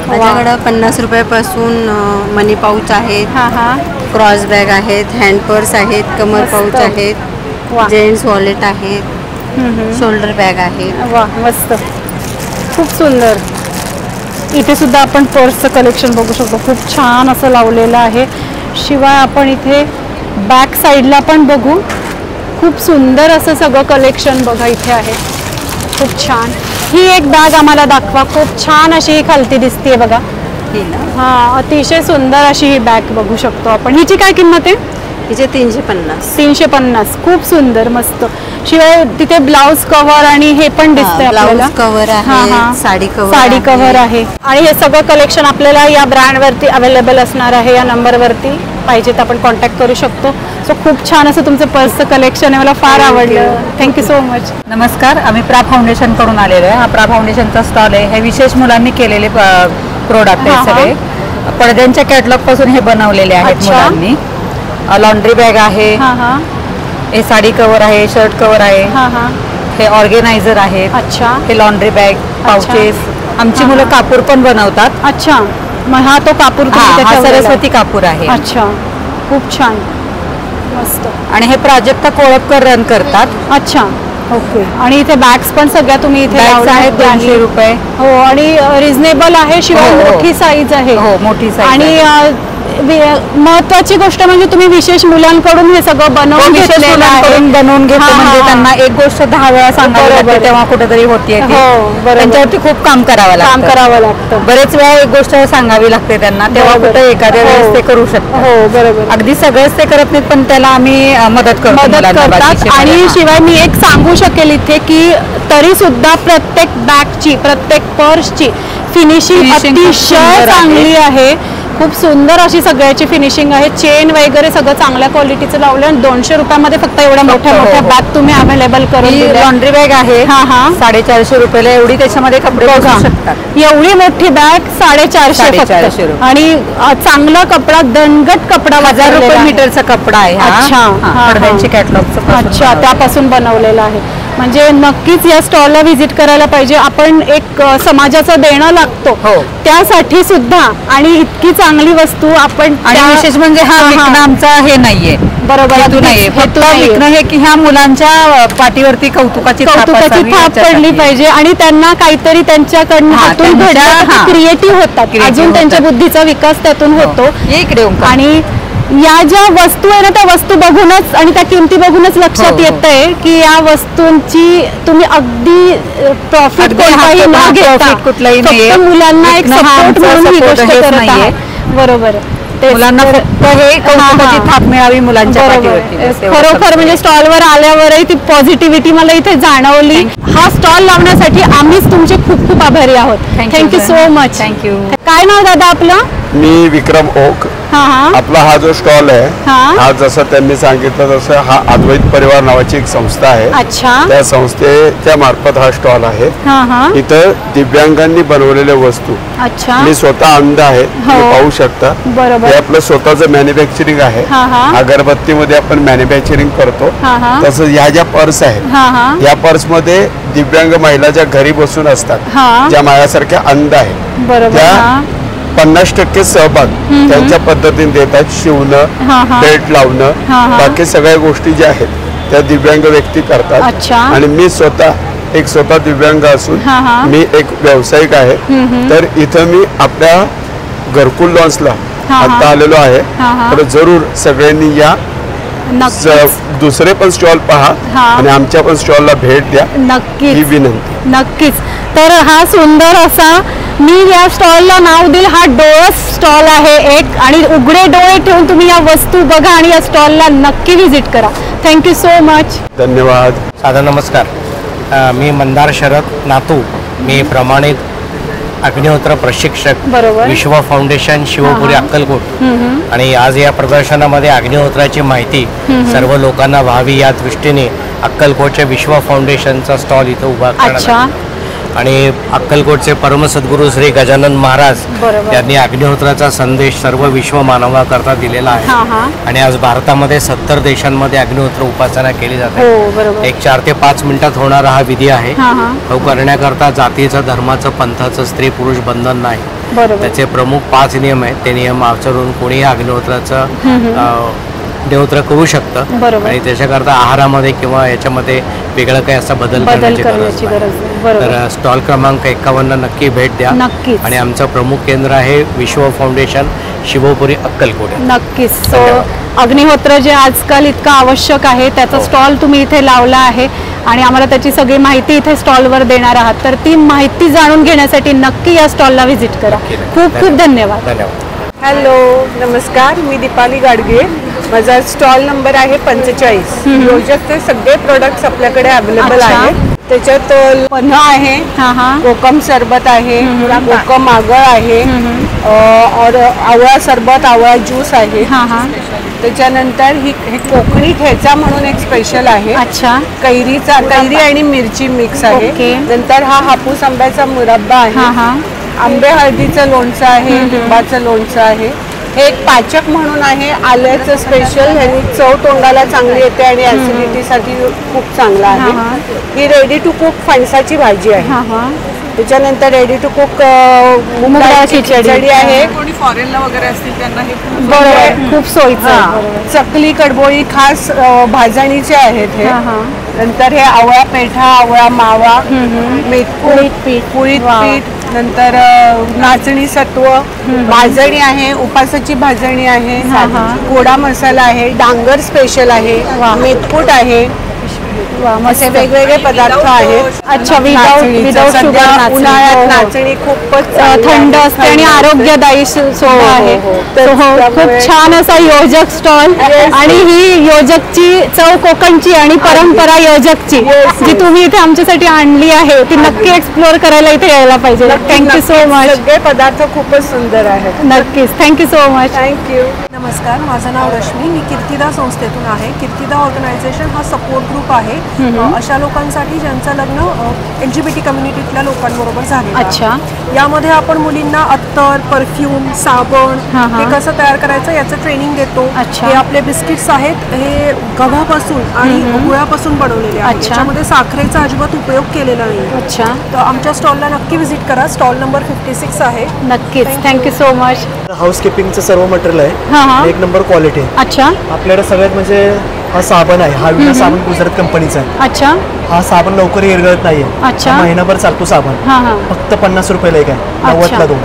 माझ्याकडं 50 रुपयापासून मनी पाऊच आहेत, हां हां, क्रॉस बॅग आहेत, हँड पर्स आहेत, कमर मस्त. पाऊच आहेत, वा जेंट्स वॉलेट आहेत, शोल्डर बॅग आहेत. वा, मस्त, खूप सुंदर. इथे सुद्धा आपण पर्सचं कलेक्शन बघू शकतो. खूप छान असं लावलेलं आहे. शिवाय आपण इथे बॅक साईडला पण बघू. खूप सुंदर असं सगळं कलेक्शन बघा इथे आहे. खूप छान. ही एक बॅग आम्हाला दाखवा. खूप छान अशी ही खालती दिसते बघा. हां, अतिशय सुंदर अशी ही बॅग बघू शकतो आपण. हिची काय किंमत आहे? हिचे 350. 350. खूप सुंदर, मस्त. शिवाय तिथे ब्लाउज कव्हर आणि हे पण दिसतंय आपल्याला. ब्लाउज कव्हर हां, आहे, हां. साडी कव्हर, साडी कव्हर आहे. आणि हे सगळं कलेक्शन आपल्याला या ब्रँडवरती अवेलेबल असणार आहे. या नंबरवरती पाहिजे तर आपण कॉन्टॅक्ट करू शकतो. सो खूप छान असं तुमचं पर्सचं कलेक्शन आहे, मला फार आवडलं. Thank you so much. नमस्कार, आम्ही प्रा फाउंडेशन कडून आलेलो आहे. हा प्रा फाउंडेशनचा स्टॉल आहे. हे विशेष मुलांनी केलेले प्रोडक्ट आहेत सगळे. पडद्यांच्या कॅटलॉग पासून हे बनवलेले आहेत अच्छा. मुलांनी. लॉन्ड्री बॅग आहे, हां हां हे साडी कव्हर आहे, शर्ट कव्हर आहे, हां हां. हे ऑर्गेनायझर आहेत, अच्छा हे लॉन्ड्री बॅग, पाउचेस. आमची मुलं कापूर पण बनवतात. अच्छा, मग हा तो कापूर तुम्ही हा इथे ठेवलेला. सरस्वती कापूर आहे. अच्छा, खूप छान, मस्त. आणि हे प्राजक्ता कोळपकर रन करतात. अच्छा, ओके. आणि इथे बॅग्स पण सगळ्या तुम्ही इथे बॅग्स लावल्या आहेत 200 रुपये. हो, आणि रिझनेबल आहे. शिवाय हो, हो. मोठी साईज आहे. हो, मोठी size आणि आहे. महत्वाची गोष्ट म्हणजे तुम्ही विशेष मुलांकडून हे सगळं बनवून विशेष घेतलेलं आहे. मुलांकडून बनवून घेतो. हां, म्हणजे हां. त्यांना एक गोष्ट 10 वेळा सांगावी बरोबर. लागते, तेव्हा कुठेतरी होतीये ती. हो, बरोबर. त्यांच्यावरती खूप काम करावं काम लागतं. करावं लागतं. बरेच वेळा एक गोष्ट सांगावी लागते त्यांना, तेव्हा बरोबर. कुठे एखाद्या हो. वेळेस ते करू शकतात. हो, बरोबर. अगदी सगळंच ते करत नाहीत, पण त्याला आम्ही मदत करतो मुलांना करतात. बाकीचे आणि मुलं. शिवाय मी एक सांगू शकेल इथे की तरी सुद्धा प्रत्येक बॅगची, प्रत्येक पर्सची फिनिशिंग Finishing खूप अतिशय सुंदर आहे. चांगली आहे. खूप सुंदर अशी सगळ्याची फिनिशिंग आहे. चेन वगैरे सगळं चांगल्या क्वालिटीचं लावलं. आणि 200 रुपयामध्ये फक्त एवढ्या मोठ्या हो, मोठ्या हो. बॅग तुम्ही अवेलेबल करून ही दिल्या. लॉन्ड्री बॅग आहे. हां हां. 450 रुपयाला एवढी त्याच्यामध्ये कपडे बघा, बसू शकतात. एवढी मोठी बॅग 450 450 फक्त. रुपये. आणि चांगला कपडा, दणगट कपडा 1000 वापरलेला रुपये आहे. मीटरचा कपडा आहे हा. अच्छा, हां, हां, पडद्यांची हां. कॅटलॉगचं अच्छा, त्यापासून बनवलेलं आहे. म्हणजे नक्कीच या स्टॉलला व्हिजिट करायला पाहिजे. आपण एक समाजाचं देणं लागतो हो. त्यासाठी सुद्धा. आणि इतकी चांगली वस्तू आपण आणि विशेष म्हणजे हा विकणं आमचा हे नाहीये, बरोबर, हेतू अगदीच नाहीये. हेतू फक्त नाहीये. विकणं हे की ह्या मुलांच्या पाठीवरती कौतुकाची कौतुकाची थाप असावी पडली याच्यासाठी. पाहिजे. आणि त्यांना काहीतरी त्यांच्याकडनं हां, हातून त्यांच्या- घडलं हां. क्रिएटिव्ह होतात. Creative अजून त्यांच्या होतात. बुद्धीचा विकास त्यातून होतो. ये इकडे येऊन का? आणि या ज्या वस्तू आहे ना, त्या वस्तू बघूनच आणि त्या किमती बघूनच लक्षात हो, हो. येत आहे की या वस्तूंची तुम्ही अगदी प्रॉफिट अगदी कोणताही न हात- घेता profit कुठलंही नाहीये. फक्त मुलांना एक विकणं हा सपोर्ट आमचा म्हणून ही support गोष्ट हेच करत नाहीये. आहात. बरोबर. तेच मुलांना तर- फक्त हे कौतुकाची हां, थाप मिळावी मुलांच्या बरोबर. पाठीवरती. बस एवढं खरोखर समजून म्हणजे स्टॉलवर आल्यावरही ती पॉझिटिव्हिटी मला इथे जाणवली. हा स्टॉल लावण्यासाठी आम्हीच तुमचे खूप खूप आभारी आहोत. Thank you, thank you sir. So much. Thank you. काय नाव दादा आपलं? मी विक्रम ओक. हा हा आपला हा जो स्टॉल आहे हा. हा जसं त्यांनी सांगितलं तसं हा अद्वैत परिवार नावाची एक संस्था आहे. अच्छा. त्या संस्थेच्या मार्फत हा स्टॉल आहे. हा हा. इथं दिव्यांगांनी बनवलेल्या वस्तू, अच्छा. मी स्वतः अंध आहे, तुम्ही हो. पाहू शकता. बरोबर. हे आपलं स्वतःचं मॅन्युफॅक्चरिंग आहे. हा हा. अगरबत्तीमध्ये आपण मॅन्युफॅक्चरिंग करतो. हा हा. तसंच ह्या ज्या पर्स आहेत, हा हा. या पर्स मध्ये दिव्यांग महिला ज्या घरी बसून असतात, हा. ज्या माझ्यासारख्या अंध आहेत, बरोबर. त्या हा. 50% सहभाग त्यांच्या पद्धतीने देतात. शिवणं, हा, हा. बेल्ट लावणं, हा, हा. बाकी सगळ्या गोष्टी ज्या आहेत त्या दिव्यांग व्यक्ती करतात. अच्छा. आणि मी स्वतः दिव्यांग असून हा, हा. मी एक व्यावसायिक आहे. तर इथं मी आपल्या घरकुल लॉन्सला हा, हा. आता आलेलो आहे. हा, हा. तर जरूर सगळ्यांनी या दुसरे पण स्टॉल पहा आणि आमच्या पण स्टॉलला भेट द्या, नक्कीच ही विनंती. नक्कीच. तर हा सुंदर असा, मी या स्टॉलला नाव देईल, हा डोळस स्टॉल आहे एक, आणि उघडे डोळे ठेवून तुम्ही या वस्तू बघा आणि या स्टॉलला नक्की व्हिजिट करा. Thank you so much. धन्यवाद. साधा नमस्कार. मी मंदार शरद नातू, मी प्रमाणित अग्निहोत्र प्रशिक्षक, विश्व फाउंडेशन शिवपुरी अक्कलकोट. आणि आज या प्रदर्शनामध्ये अग्निहोत्राची माहिती सर्व लोकांना व्हावी या दृष्टीने अक्कलकोटच्या विश्व फाउंडेशनचा स्टॉल इथं उभा करण्यात आला. आणि अक्कलकोटचे परमसद्गुरू श्री गजानन महाराज यांनी अग्निहोत्राचा संदेश सर्व विश्व मानवाकरता दिलेला आहे. आणि आज भारतामध्ये 70 देशांमध्ये अग्निहोत्र उपासना केली जाते. एक 4 ते 5 मिनिटात होणारा हा विधी आहे. तो करण्याकरता जातीचं, धर्माचं, पंथाचं, स्त्री पुरुष बंधन नाही. त्याचे प्रमुख 5 नियम आहेत. ते नियम आचरून कोणीही अग्निहोत्राचं अग्निहोत्र करू शकतं. आणि त्याच्याकरता आहारामध्ये किंवा याच्यामध्ये वेगळं काही असा बदल करण्याची गरज नाही. तर स्टॉल क्रमांक 51 नक्की भेट द्या. आणि आमचं प्रमुख केंद्र आहे विश्व फाउंडेशन शिवपुरी अक्कलकोट. नक्कीच. सो अग्निहोत्र जे आजकाल इतकं आवश्यक आहे त्याचा स्टॉल तुम्ही इथे लावला आहे आणि आम्हाला त्याची सगळी माहिती इथे स्टॉलवर देणार आहात. तर ती माहिती जाणून घेण्यासाठी नक्की या स्टॉलला व्हिजिट करा. खूप खूप धन्यवाद. धन्यवाद. हॅलो, नमस्कार. मी दीपाली गाडगे. माझा स्टॉल नंबर आहे 45. योजकचे सगळे प्रोडक्ट्स आपल्याकडे अवेलेबल आहेत. त्याच्यात पन्ह आहे, कोकम सरबत आहे, कोकम आगळ आहे, और आवळा सरबत, आवळा ज्यूस आहे. त्याच्यानंतर हे कोकणी ठेचा म्हणून एक स्पेशल आहे. कैरी आणि मिरची मिक्स आहे. नंतर हा हापूस आंब्याचा मुरब्बा आहे. आंबे हळदीचं लोणचं आहे, लिंबाचं लोणचं आहे. हे एक पाचक म्हणून आहे, आल्याचं स्पेशल. ह्यानी चव तोंडाला चांगली येते आणि ऍसिडिटीसाठी खूप चांगलं आहे. ही रेडी टू कुक फणसाची भाजी आहे. त्याच्यानंतर रेडी टू कुक मुगाची खिचडी आहे. कोणी फॉरेनला वगैरे असतील त्यांना हे बरोबर, खूप सोयीचं. चकली कडबोळी खास भाजणीचे आहेत हे. नंतर हे आवळा पेठा, आवळा मावा, मेथकूट पीठ, कुळीत पीठ, नंतर नाचणी सत्व, भाजणी आहे, उपासाची भाजणी आहे, गोडा मसाला आहे, डांगर स्पेशल आहे, मेथकूट आहे. असे वेगवेगळे पदार्थ आहेत. अच्छा, विदाउट शुगर. उन्हाळ्यात नाचणी खूपच थंड असते आणि आरोग्यदायी सोडा आहे. खूप छान असा योजक स्टॉल. आणि ही योजकची चव कोकणची आणि परंपरा योजकची जी तुम्ही इथे आमच्यासाठी आणली आहे ती नक्की एक्सप्लोअर करायला इथे यायला पाहिजे. Thank you so much. सगळे पदार्थ खूपच सुंदर आहेत. नक्कीच. Thank you so much. थँक्यू. नमस्कार, माझं नाव रश्मी. मी कीर्तिदा संस्थेतून आहे. कीर्तिदा ऑर्गनायझेशन हा सपोर्ट ग्रुप आहे अशा लोकांसाठी ज्यांचं लग्न LGBT कम्युनिटीतल्या लोकांबरोबर झालेलं. अच्छा. यामध्ये आपण मुलींना अत्तर, परफ्यूम, साबण हे कसं तयार करायचं याचं ट्रेनिंग देतो. हे आपले बिस्किट्स आहेत, हे गव्हापासून आणि गुळापासून बनवलेले आहेत. त्याच्यामध्ये साखरेचा अजिबात उपयोग केलेला नाही. अच्छा. तर आमच्या स्टॉलला नक्की व्हिजिट करा. स्टॉल नंबर 56 आहे. नक्कीच. Thank you so much. हाऊसकीपिंगचं सर्व मटेरियल आहे, 1 नंबर क्वालिटी आहे. अच्छा. आपल्याकडे सगळ्यात म्हणजे हा साबण आहे, हा विना साबण गुजरात कंपनीचा आहे. अच्छा. हा साबण लवकर विरघळत नाहीये. अच्छा. महिनाभर चालतो साबण. फक्त 50 रुपयाला एक आहे, 90ला 2.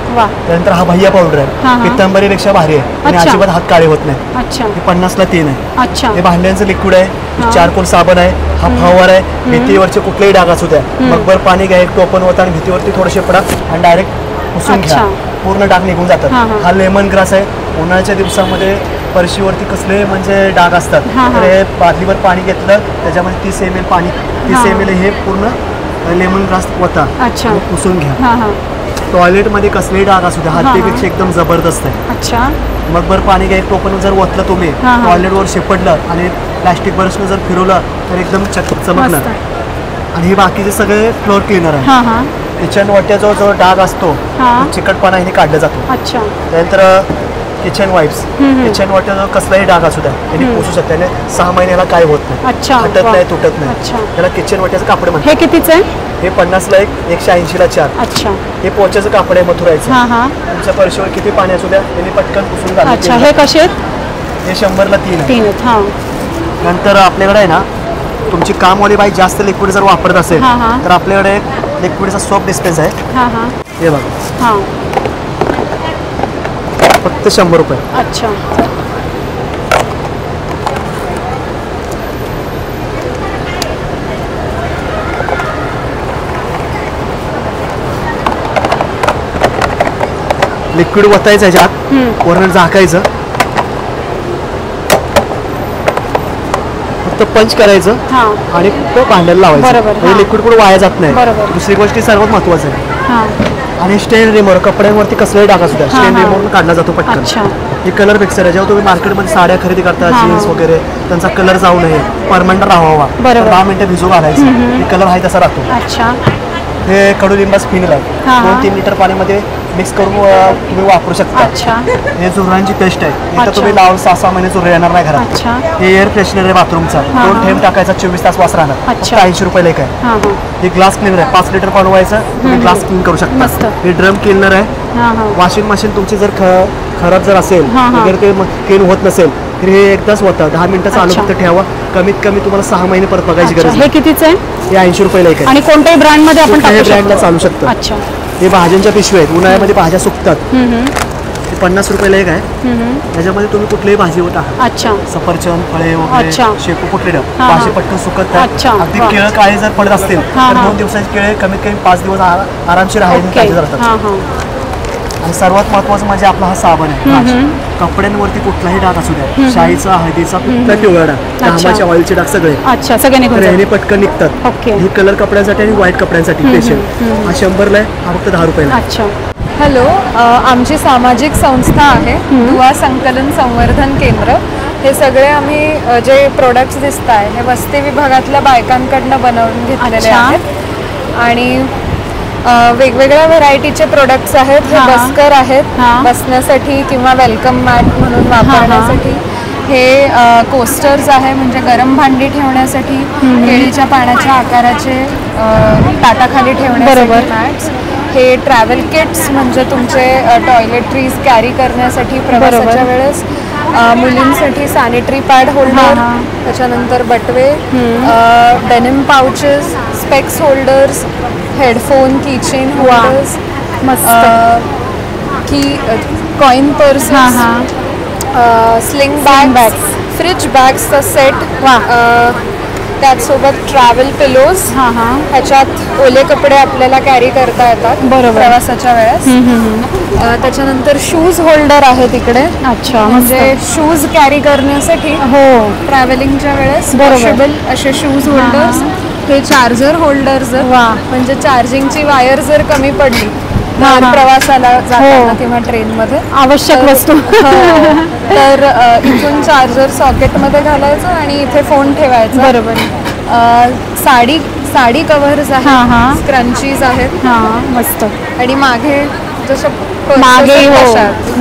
त्यानंतर हा भैया पावडर आहे, पित्तांबरीपेक्षा भारी आहे आणि अजिबात हात काळे होत नाही. अच्छा. हे 50ला 3 आहे. अच्छा. हे भांड्यांचं लिक्विड आहे, चारकोल साबण आहे, हा फवार आहे. भीतीवरचे कुठलेही डाग असू द्या, मगभर पाणी घ्या, एक टोपण होता आणि भीतीवरती थोडं शिपडा आणि डायरेक्ट पुसून घ्या, पूर्ण डाग निघून जातात. हा लेमन ग्रास आहे. उन्हाळ्याच्या दिवसामध्ये फरशीवरती कसले म्हणजे डाग असतात, तर हे बादलीवर पाणी घेतलं, त्याच्यामध्ये 30 ml पाणी, 30 ml हे पूर्ण लेमन ग्रास होता पुसून घ्या. टॉयलेटमध्ये कसलेही डाग असू द्या, हातपेक्षा एकदम जबरदस्त आहे. अच्छा. मगभर पाणी घ्या, एक टोपण जर ओतलं तुम्ही, टॉयलेटवर शिपडलं आणि प्लॅस्टिक ब्रशनं जर फिरवलं तर एकदम चमकणार. आणि हे बाकीचे सगळे फ्लोअर क्लीनर आहे. किचन वाट्याचा जो डाग असतो चिकटपणा हे काढला जातो. अच्छा. त्यानंतर किचन वाईप्स, किचन वाट्याचा कसलाही डाग असू द्या त्यांनी पुसू शकते. 6 महिन्याला काय होत नाही, हटत नाही, तुटत नाही. त्याला किचन वाट्याचं कापड म्हणतात. हे कितीचं आहे? हे 50ला 1, 180ला 4. अच्छा. हे पोच्याचं कापड आहे मथुरायचं. तुमच्या फरशीवर किती पाणी असू द्या त्यांनी पटकन पुसून घालून. अच्छा. हे कसे आहेत? हे 100ला 3 आहे. 3 आहेत. नंतर आपल्याकडे आहे ना, तुमची कामवाली बाई जास्त लिक्विड जर वापरत असेल तर आपल्याकडे लिक्विडचा सोप डिस्पेन्स आहे. हे बघा, फक्त 100 रुपये. अच्छा. लिक्विड वतायचं ह्याच्यात, वरून झाकायचं, फक्त पंच करायचं आणि तो भांड्याला लावायचं, म्हणजे लिक्विड कुठे वाया जात नाही. दुसरी गोष्ट सर्वात महत्वाचं आहे. आणि स्टेन रिमोवर कपड्यांवरती कसलाही डाग असू द्या, स्टेन रिमोवर काढला जातो पटकन. हे कलर फिक्सर आहे. जेव्हा तुम्ही मार्केटमध्ये साड्या खरेदी करता, जीन्स वगैरे, त्यांचा कलर जाऊ नये, परमनंट राहावा, 10 मिनिटं भिजू घालायचं, हे कलर आहे तसा राहतो. हे कडुलिंबाचं फिनल आहे, 2-3 लिटर पाण्यामध्ये मिक्स करून तुम्ही वापरू शकता. हे झुरळांची पेस्ट आहे, इथं तुम्ही लावून 6-6 महिने झुरळ येणार नाही घरात. हे एअर फ्रेशनर आहे बाथरूमचा, 2 थेंब टाकायचा, 24 तास वास राहणार, 80 रुपयाला एक आहे. हे ग्लास क्लीनर आहे, 5 लिटर पाणी व्हायचं, तुम्ही ग्लास क्लीन करू शकता. हे ड्रम क्लीनर आहे. वॉशिंग मशीन तुमची जर खराब जर असेल वगैरे, ते क्लीन होत नसेल तर हे एकदाच होतं, 10 मिनिटं चालू फक्त ठेवा. कमीत कमी तुम्हाला 6 महिने परत बघायची गरज. हे कितीच आहे? हे 80 रुपयाला एक आहे. आणि कोणत्याही ब्रँड मध्ये आपण ब्रँडला चालू शकतो. हे भाज्यांच्या पिशव्या आहेत, उन्हाळ्यामध्ये भाज्या सुकतात, 50 रुपयाला एक आहे. त्याच्यामध्ये तुम्ही कुठलीही भाजी टाका, सफरचंद, फळे वगैरे, शेपू कुठले भाजी पटकन सुकत नाही. अगदी केळं काळे जर पडत असतील तर 2 दिवसाचे केळे कमीत कमी 5 दिवस आरामशीर राहतात. आणि सर्वात महत्वाचं म्हणजे आपला हा साबण आहे. कपड्यांवरती कुठलाही डाग असू द्या, शाईचा, हळदीचा, कुठला पिवळा डाग, घामाच्या ऑइलचे डाग सगळे पटकन निघतात. हे कलर कपड्यांसाठी आणि व्हाईट कपड्यांसाठी स्पेशल. हा 100ला आहे, हा फक्त 10 रुपयाला. हॅलो, आमची सामाजिक संस्था आहे दुवा संकलन संवर्धन केंद्र. हे सगळे आम्ही जे प्रोडक्ट्स दिसत आहे हे वस्ती विभागातल्या बायकांकडनं बनवून घेतलेले आहेत. आणि वेगवेगळ्या व्हरायटीचे प्रोडक्ट्स आहेत. हे बस्कर आहेत, बसण्यासाठी किंवा वेलकम मॅट म्हणून वापरण्यासाठी. हे कोस्टर्स आहे, म्हणजे गरम भांडी ठेवण्यासाठी, केळीच्या पाण्याच्या आकाराचे ताटाखाली ठेवण्यासाठी मॅट्स. हे ट्रॅव्हल किट्स, म्हणजे तुमचे टॉयलेटरीज कॅरी करण्यासाठी प्रवासाच्या वेळेस. मुलींसाठी सॅनिटरी पॅड होल्डर, त्याच्यानंतर बटवे, denim pouches, specs holders, headphone, keychain holders, coin purses, sling bags, fridge बॅग्सचा सेट, त्याचसोबत ट्रॅव्हल पिलोज. ह्याच्यात ओले कपडे आपल्याला कॅरी करता येतात प्रवासाच्या वेळेस. त्याच्यानंतर शूज होल्डर आहे तिकडे, म्हणजे शूज कॅरी करण्यासाठी ट्रॅव्हलिंगच्या वेळेस वॉशेबल असे शूज होल्डर्स. हे चार्जर होल्डर्स, म्हणजे चार्जिंगची वायर जर कमी पडली प्रवासाला जाताना किंवा ट्रेनमध्ये आवश्यक वस्तू तर इथून चार्जर सॉकेटमध्ये घालायचं आणि इथे फोन ठेवायचा. साडी कव्हर्स आहेत, स्क्रंचीज आहेत मस्त. आणि मागे जसं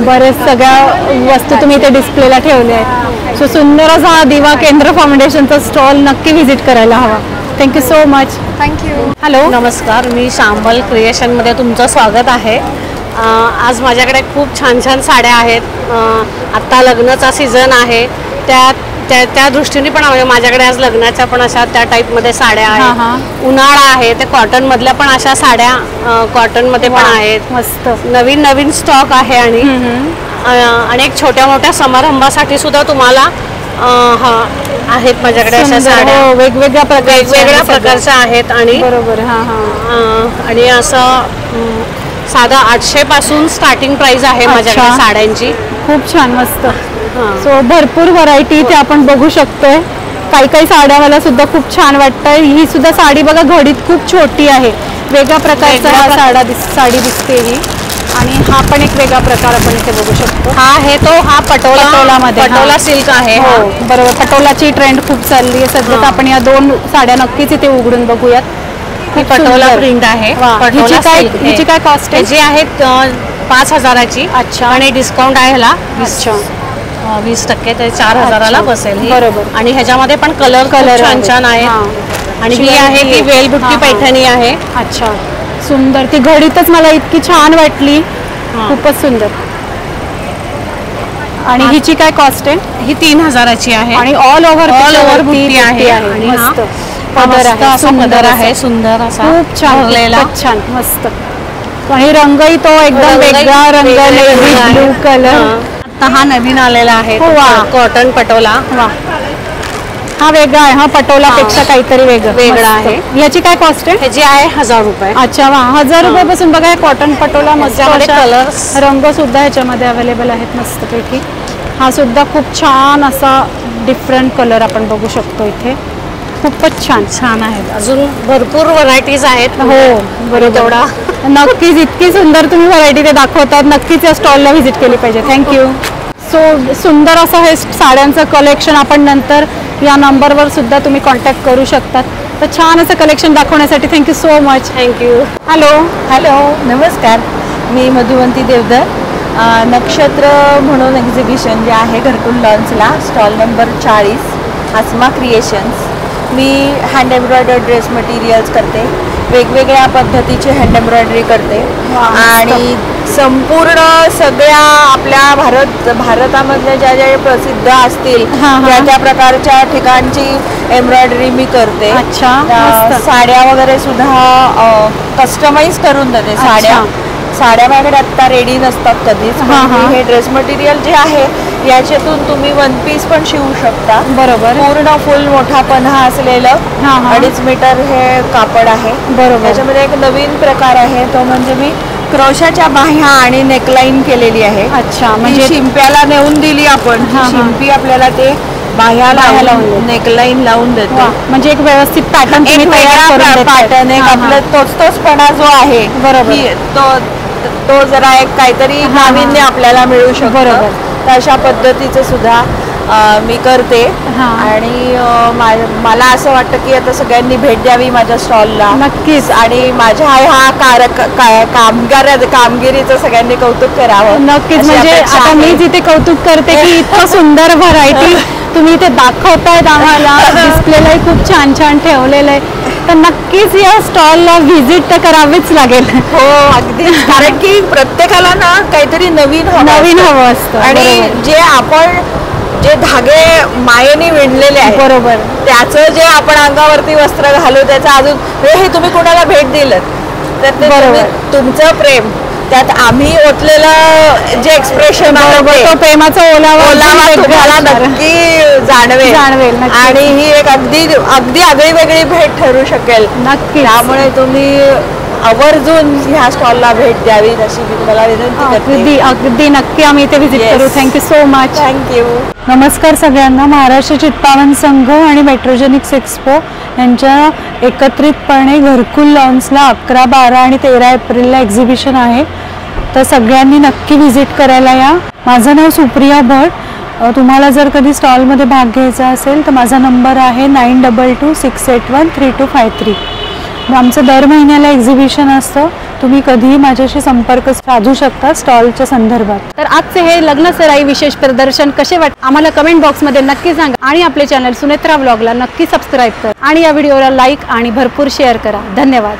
बरेच सगळ्या वस्तू तुम्ही इथे डिस्प्लेला ठेवल्या आहेत. सो सुंदर असा हा दिवा केंद्र फाउंडेशनचा स्टॉल नक्की व्हिजिट करायला हवा. Thank you so much. Thank you. Hello, नमस्कार. मी शांबल क्रिएशनमध्ये तुमचं स्वागत आहे. आज माझ्याकडे खूप छान छान साड्या आहेत. आत्ता लग्नाचा सीझन आहे, त्या दृष्टीने पण माझ्याकडे आज लग्नाच्या पण अशा त्या टाईपमध्ये साड्या आहेत. उन्हाळा आहे, ते कॉटनमधल्या पण अशा साड्या कॉटनमध्ये पण आहेत. मस्त नवीन नवीन स्टॉक आहे. आणि अनेक छोट्या मोठ्या समारंभासाठी सुद्धा तुम्हाला आहेत माझ्याकडे अशा साड्या वेगवेगळ्या प्रकारच्या आहेत. आणि बरोबर आणि असं साधा 800 पासून स्टार्टिंग प्राइस आहे माझ्याकडे साड्यांची. खूप छान, मस्त. सो भरपूर व्हरायटी इथे आपण बघू शकतोय. काही साड्या मला सुद्धा खूप छान वाटतंय. ही सुद्धा साडी बघा, घडीत खूप छोटी आहे, वेगळ्या प्रकारचा साडी दिसते ही. आणि हा पण एक वेगळा प्रकार आपण इथे बघू शकतो. हा पटोला सिल्क आहे. बरोबर, पटोलाची ट्रेंड खूप चालली आहे सध्या. तर आपण या 2 साड्या नक्कीच इथे उघडून बघूयात. ही पटोला प्रिंट आहे. हिची काय कॉस्ट आहे? जी आहे 5000ची. अच्छा. आणि डिस्काउंट आहे ह्याला 20%, ते 4000ला बसेल. बरोबर. आणि ह्याच्यामध्ये पण कलर छान छान आहे. आणि ही आहे ती वेल बुट्टी पैठणी आहे. अच्छा, सुंदर. ती घडीतच मला इतकी छान वाटली, खूपच सुंदर. आणि हिची काय कॉस्ट आहे? ही 3000ची आहे. आणि ऑल ओव्हर बुट्टी आहे. आणि मस्त पदर आहे, सुंदर असा, खूप छान, छान, मस्त. आणि रंगही तो एकदम वेगळा रंग, नेव्ही ब्लू कलर. आता हा नवीन आलेला आहे कॉटन पटोला. हा वेगळा आहे, हा पटोलापेक्षा काहीतरी वेगळा आहे. याची काय कॉस्ट आहे? ह्याची आहे 1000 रुपये. अच्छा वा, 1000 रुपयापासून बघा कॉटन पटोला मस्त कलर्स रंग सुद्धा ह्याच्यामध्ये अवेलेबल आहेत मस्तपैकी. हा सुद्धा खूप छान असा डिफरंट कलर आपण बघू शकतो इथे. खूपच छान छान आहेत. अजून भरपूर व्हरायटीज आहेत. हो बरोबर. तेवढा नक्कीच इतकी सुंदर तुम्ही व्हरायटी ते दाखवतात, नक्कीच या स्टॉलला व्हिजिट केली पाहिजे. थँक्यू. सो सुंदर असं हे साड्यांचं कलेक्शन आपण नंतर या नंबरवर सुद्धा तुम्ही कॉन्टॅक्ट करू शकतात. तर छान असं कलेक्शन दाखवण्यासाठी thank you so much. Thank you. Hello नमस्कार, मी मधुवंती देवधर. नक्षत्र म्हणून एक्झिबिशन जे आहे घरकुल लॉन्सला, स्टॉल नंबर 40, आसमा क्रिएशन्स. मी हँड एम्ब्रॉयडर्ड ड्रेस मटेरियल्स करते, वेगवेगळ्या पद्धतीची हँड एम्ब्रॉयडरी करते आणि संपूर्ण सगळ्या आपल्या भारतामधल्या ज्या ज्या प्रसिद्ध असतील त्या प्रकारच्या ठिकाणची एम्ब्रॉयडरी मी करते. साड्या वगैरे सुद्धा कस्टमाइज करून देते. साड्या माझ्याकडे आत्ता रेडी नसतात कधीच. हे ड्रेस मटेरियल जे आहे याच्यातून तुम्ही वन पीस पण शिवू शकता. बरोबर. पूर्ण फुल मोठा पन्हा असलेलं 2.5 मीटर हे कापड आहे. बरोबर. त्याच्यामध्ये एक नवीन प्रकार आहे, तो म्हणजे मी क्रोशाच्या बाह्या आणि नेकलाईन केलेली आहे. अच्छा, म्हणजे शिंप्याला नेऊन दिली आपण. शिंपी आपल्याला ते बाह्याला लावून नेकलाईन लावून देतो. म्हणजे एक व्यवस्थित पॅटर्न पॅटर्न एक आपलं तोचपणा जो आहे बरोबर तो जरा एक काहीतरी नाविन्य आपल्याला मिळू शकतो. बरोबर. तर अशा पद्धतीचं सुद्धा मी करते आणि मला असं वाटतं की आता सगळ्यांनी भेट द्यावी माझ्या स्टॉलला. नक्कीच. आणि माझ्या कामगिरीचं सगळ्यांनी कौतुक करावं. नक्कीच. म्हणजे आता मी जिथे कौतुक करते की इतकं सुंदर व्हरायटी तुम्ही इथे दाखवतायत आम्हाला, डिस्प्लेलाही खूप छान छान ठेवलेलं आहे. तर नक्कीच या स्टॉलला व्हिजिट तर करावीच लागेल. हो अगदी. कारण की प्रत्येकाला ना काहीतरी नवीन हवं असतं. आणि जे आपण जे धागे मायेने विणलेले आहेत बरोबर, त्याचं जे आपण अंगावरती वस्त्र घालू त्याचं अजून हे तुम्ही कुणाला भेट दिलं तर ते तुमचं प्रेम त्यात आम्ही ओतलेलं जे एक्सप्रेशन तो प्रेमाचा ओलावा तुम्हाला नक्की जाणवेल आणि ही एक अगदी आगळी वेगळी भेट ठरू शकेल. नक्की. त्यामुळे तुम्ही आवर्जून ह्या स्टॉलला भेट द्यावी अशी मी तुम्हाला विनंती करते. अगदी नक्की आम्ही इथे व्हिजिट करू. Thank you so much. थँक्यू. नमस्कार सगळ्यांना. महाराष्ट्र चित्पावन संघ आणि मेट्रोजेनिक्स एक्सपो यांच्या एकत्रितपणे घरकुल लॉन्सला 11, 12 आणि 13 एप्रिलला एक्झिबिशन आहे. तर सगळ्यांनी नक्की व्हिजिट करायला या. माझं नाव सुप्रिया भट. तुम्हाला जर कधी स्टॉलमध्ये भाग घ्यायचा असेल तर माझा नंबर आहे 9226813253. आमचं दर महिन्याला एक्झिबिशन असतं. तुम्ही कधीही माझ्याशी संपर्क साधू शकता स्टॉलच्या संदर्भात. तर आजचे हे लग्न सराई विशेष प्रदर्शन कसे वाटते आम्हाला कमेंट बॉक्समध्ये नक्की सांगा आणि आपले चॅनल सुनेत्रा व्लॉगला नक्की सबस्क्राईब करा आणि या व्हिडिओला लाईक आणि भरपूर शेअर करा. धन्यवाद.